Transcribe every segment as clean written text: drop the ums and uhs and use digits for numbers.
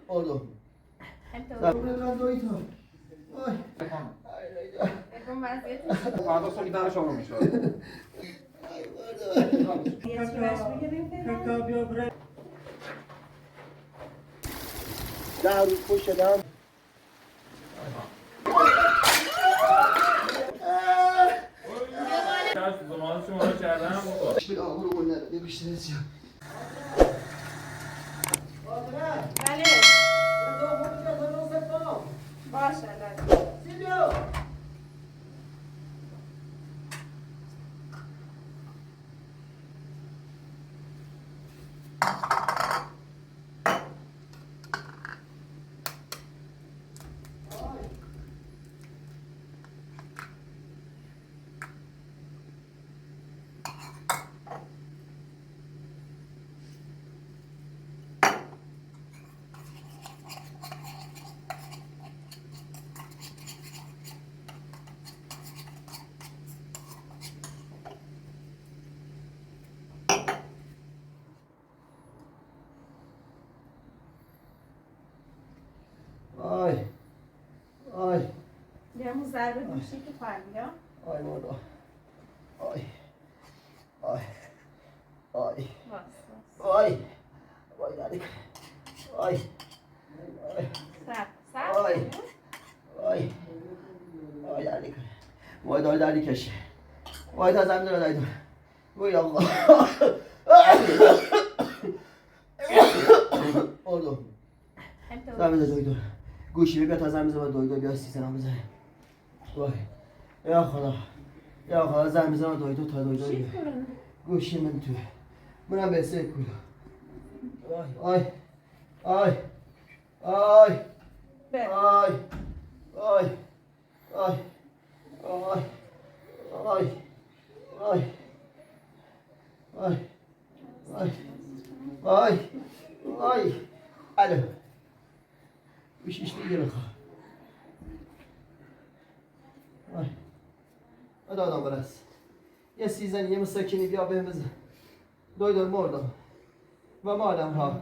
Oldu. Buradan doydu. Ay. Con más de فردا صبح درش آروم میشه. ده روز پشت شدم. زمان شما رو کردم بیا برو گل نده بیا بیشتر از بله باشه آی آی بیامون ضربه دوشی که فرمیا آی مادا آی آی آی آی آی دادی آی آی سب آی آی آی دادی وای داری داری کشی وای تا زمین رو دایدم وای آقا اردو زمین دویدو گوشی بیا تا زمین زمان دویدو بیا سیزنم بزنیم وای یا خدا یا خدا زمین زمان دویدو تا دویدو بیا گوشی من توی منم به سه کولا آی آی آی آی آی آی آی آی آی آی آی آی آی الو گوشیش دیگه بخواه آی دادم برس یه سیزن یه مسکنی بیا بهم بزن دویدار مردم و مادم ها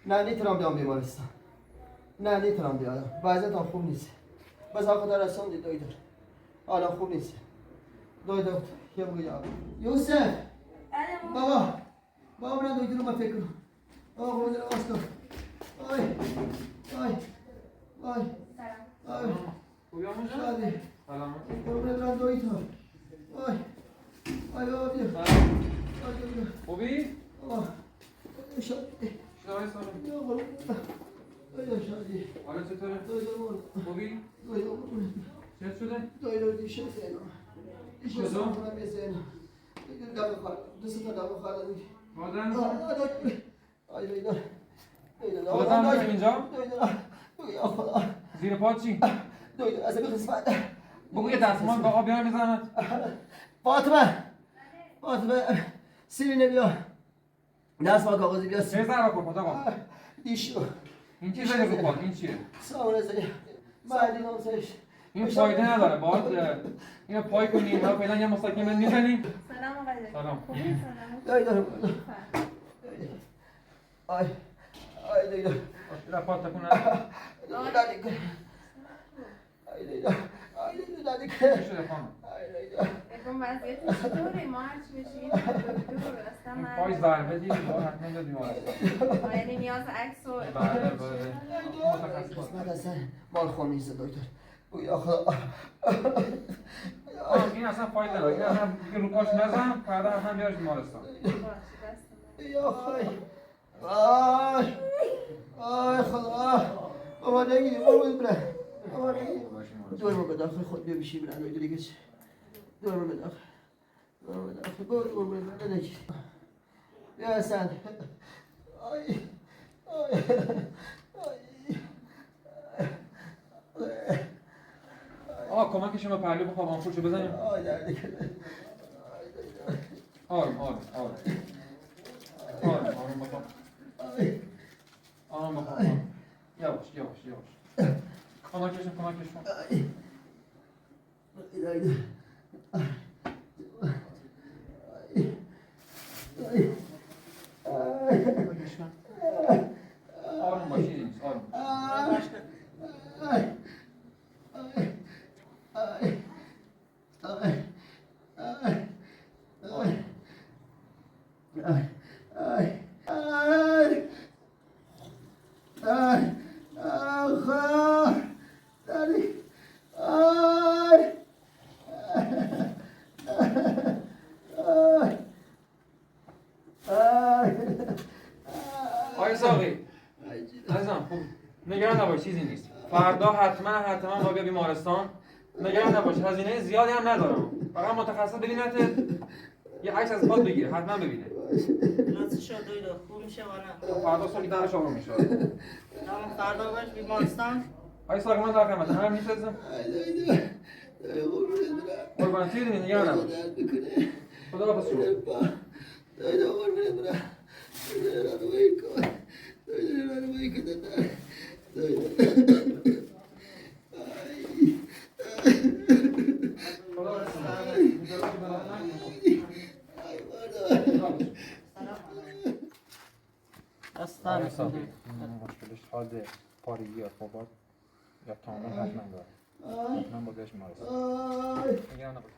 نه نیتونم بیام بیمارستان نه نیتونم بیام وضعیتم خوب نیست بس آقا در رسان دی دویدار حالا خوب نیست دویدار یه بگوی یوسف بابا برن دویدار رو ما فکر کنم آقا بودن آس کن آی آی آی آی خوبی همون شادی سلام برن دویدار آی آی بابا بیا خوبی؟ آه شادی شدای سلام یا برو یا شادی حالا چطوره؟ دویدار خوبی؟ دویدار چه شده؟ دویدار دیشه زینا دیشه کدوم؟ سامونم یه زینا دم خواهد دست تا دم خواهد بازم؟ آی دویدار بازم میگم اینجا؟ دویدار یا خدا زیر پات چی؟ دویدار از این قسمت بگو یه دستمان به آقا بیار میزنن فاطمه سیرینه بیا دستمان کاغذی بیا چه ضربه کن پات آقا؟ دیشو این چی زدی رو پات؟ این چیه؟ سامونه زنی مردی نامزش این فایده نداره باید اینو پای کنیم و فعلا یه مستقیم میزنیم سلام آقای سلام خوبی سلام دویدار آی آی دویدار پات تکون دادی که آی دویدار آی دویدار دادی چی که شده خانم؟ آی دویدار اگه وضعیتش چطوره ما هرچی بشیم دور اصلا این من پای ضربه دید باید حتما به بیمارستان یعنی نیاز عکس و بله بله متخصص قسمت اصلا مال خون نیست دکتر یا خدا این اصلا فایده نداره این اصلا دیگه رو پاش نزن فردا اصلا بیارش بیمارستان یا خدا آی آی خدا بابا نگیری بابا بره بابا نگیری دور به داخل خود بیا بشی برن دویدو دیگه چی دور به داخل دور به داخل دور به داخل نگیری بیا حسن آی آی آقا کمکشون به پهلو بخواب آنفورشو بزنیم آی دردی کرده آروم آروم آروم آروم آروم بخواب آروم بخواب یواش یواش یواش کمکشون آروم باشی آخه داری آی آقای ساقی عزیزم خوب نگران نباش چیزی نیست فردا حتما با بیا بیمارستان نگران نباش هزینه زیادی هم ندارم فقط متخصص ببینت یه عکس از خود بگیره حتما ببینه لازم شد دویدو خوب میشه و نه فردا صبح درش آروم میشه تمام فردا باش بیمارستان آقای ساقی من در خدمتم هم نیست عزیزم قربان چیزی نیست نگران نباش خدا حافظ شما استان مشکلش حال پارگی یا خوابات یا تامل حتما داره حتما با بهش مارست نگران نباش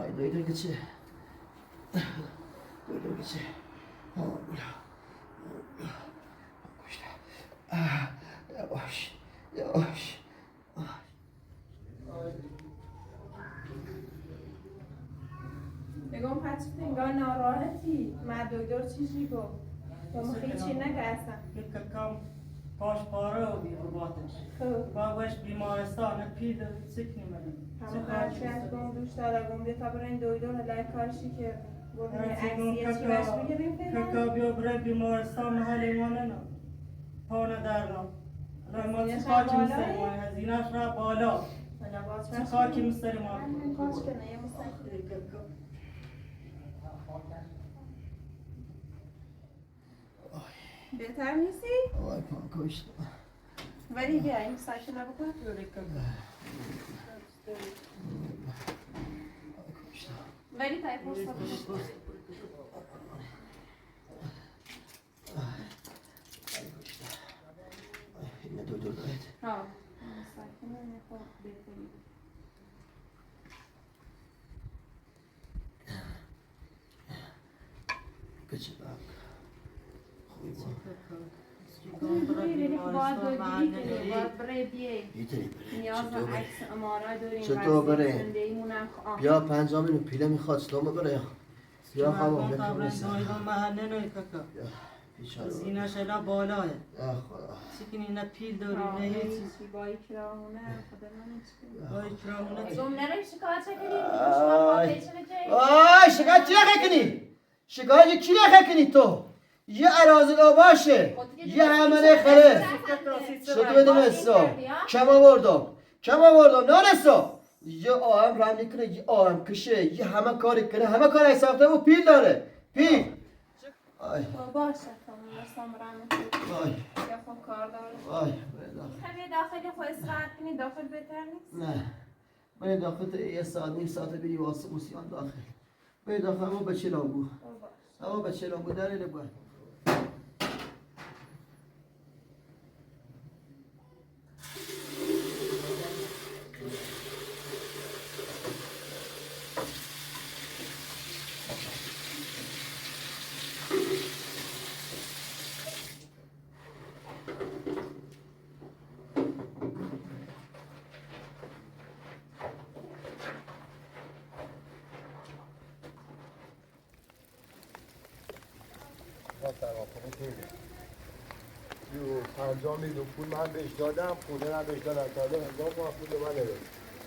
Ay duydun geçi. Duydun geçi. Yavaş. Yavaş. بگم پس انگار ناراحتی من دکتر چیزی گفت یا هیچی نگه یک کم پاش پاره و بیرباتش خب با باش بیمارستان پید سکنی منه همه هرچی از گم دوست داره گم تا برین دکتر هلای کارشی که گفتیم عکسیه چی باش بگیریم ککا بیا بره بیمارستان محل مانه نه پانه درنا ما چی خاکی مستری ما هزینهش را بالا چی خاکی مستری ما کاش کنه یه مستقیم بهتر نیستی؟ Ay pam koştu. ولی بیا این ساکن رو بکن ولی تای پوستا بشه Yine duydurdu evet. ها ساکن رو نخواه بهتری Kaçı bak. چطور بره؟ بیا پنجامینو پیله میخواد سلامه بره بیا خواهم بکن نیست محله نه ککا بیچاره زینش الا بالاه یا خدا سکنی نه پیل داری نه یه چیز با اکرامونه خدا من با اکرامونه زوم نره شکایت کنی آی شکایت چی نخکنی؟ شکایت کی نخکنی تو؟ یه عراضی باشه یه عمله خره شکو بدیم حساب کم آوردم نانسا یه آهم رم کنه یه آهم کشه یه همه کاری کنه همه کار حسابته و پیل داره پیل آی باشه تمام رسام رم آی یا خب کار داره آی خیلی داخلی خود استراحت کنی داخل بهتر نیست نه من داخل یه ساعت نیم ساعت بری واسه موسیان داخل بری داخل اما بچه لامبو اما بچه لامبو داره نبود پنجاه میلیون پول من بهش دادم خونه هم بهش دادم تازه 1000 تومن پول به من نده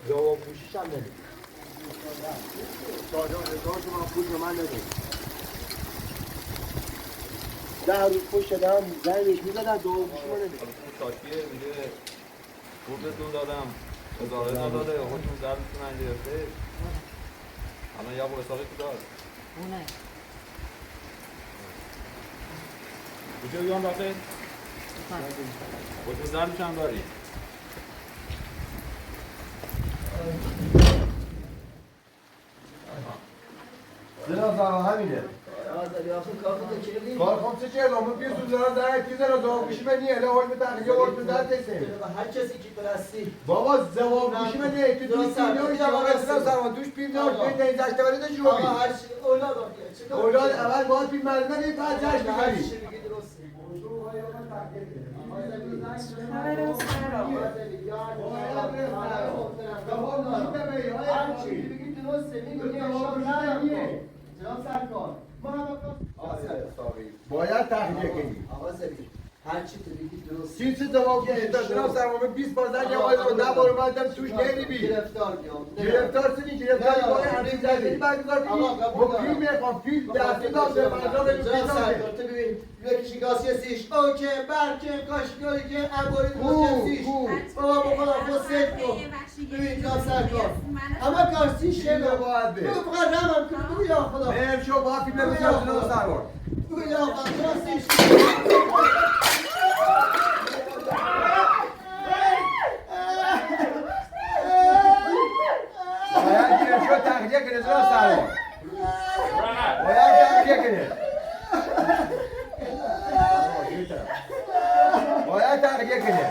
جواب پوشیش هم نده تازه 1000 تومن پول به من نده 10 روز پشت دادم زنگش میزدم جواب پوشی من نده تاکیه میگه پولتون دادم هزار داده خودتون دردتون من گرفته الان یا با حسابی تو داد اونه کجا بیان داخل؟ خودتون دردش هم داری جناب زمان همینه آخه کارخونه کردی؟ کارخونه چه لامو پیسون زرا در کیزه را زواب گوشی منی اله هول بتاخی اور تو در تسه هر کسی که برستی بابا زواب گوشی منی تو دوست داری یا مثلا سرما دوش پیر نه پیر نه جشن ولی ده شروع آقا هر چی اولاد آقا اولاد اول باید پیر مردن این بعد جشن هر بگیری چی بگی درسته باید تحقیق کنی هر چی تو بگی درسته چی چه جواب گیری تا جناب سرمامه 20 بار زنگ آقای رو 10 بار اومدم توش نمیبی گرفتار بیام گرفتار سنی گرفتار باید همچین زنگی برگزار کنی با فیلم میخوام فیلم دستی داشته فردا بگو فیلم داشته تو ببین یکی گاسی سیش اوکی برکه کاشکاری که انباری گاسی سیش بابا بخدا خود کن ببین جا سرکار اما کارسی شده باید به بگو فقط رمم کن بگو یا خدا مهم شو باید فیلم بسیار جناب سرمان بگو یا خدا گاسیش باید گیرم شو تحقیق کنه جناب سرمان باید تحقیق کنه باید تحقیق کنه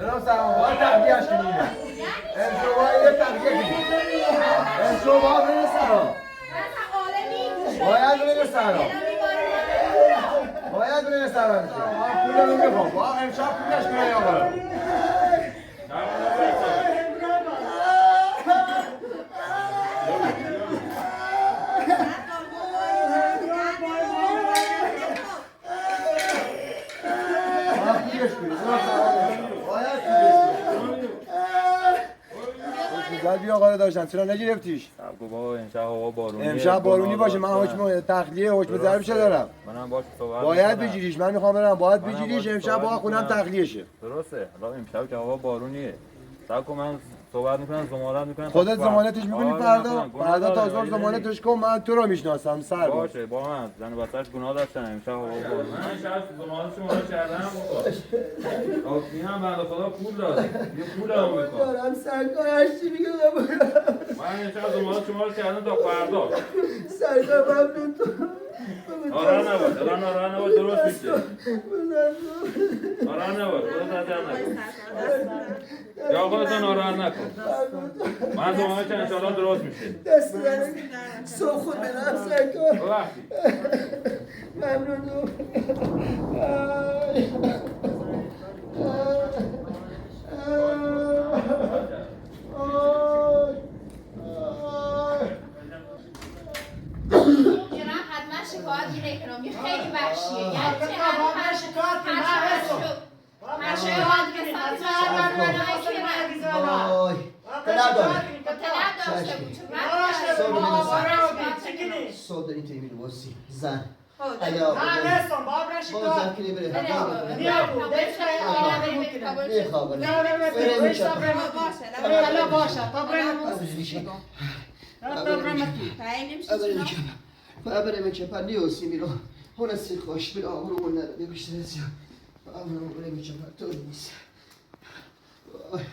جناب سرمان باید تحقیقش کنی امشو باید تحقیق کنی امشو باید بره سرمان باید بره سرمان باید بره سرمان پول رو میخوام با امشب پولش کنه آقا بیا آقا داشتن چرا نگرفتیش؟ بابا امشب هوا بارونی امشب بارونی باشه من حکم تخلیه حکم ضربشه دارم منم باش صحبت باید می‌کنم. بگیریش من میخوام برم باید منم بگیریش باهاش امشب صحبت با خونم می‌کنم. تخلیه شه درسته حالا امشب که هوا بارونیه سعی من صحبت میکنم ضمانت میکنم خودت ضمانتش میکنی فردا فردا تا زور زمان ضمانتش کن من تو رو میشناسم سر باش باشه با من زن بچه‌ش گناه داشتن امشب هوا بارونی من شاید ضمانت شما رو کردم بابا این هم بنده خدا پول داد یه پول هم میخوام دارم سرکار هر چی میگه من امشب ضمانت شما رو کردم تا فردا سرکار ممنون تو ناراحت نباش الان ناراحت نباش درست میشه ناراحت نباش خودت اذیت نکن یا خودت ناراحت نکن من ضمانت ان شاءالله درست میشه دست درم صبح خود برم سرکار ببخشید ممنون جناب حتما شکایت گیره اکنامی خیلی وحشیه یعنی چه هر شکایت وای پدر داره صبح داریم توی میرو باسی زن ایا با زن کنی بره برای که پر نیوسی میرو هون سی خوش بیر آمرو اون نره بیشتر زیاد آمرو برای میشه پر تو نیست آی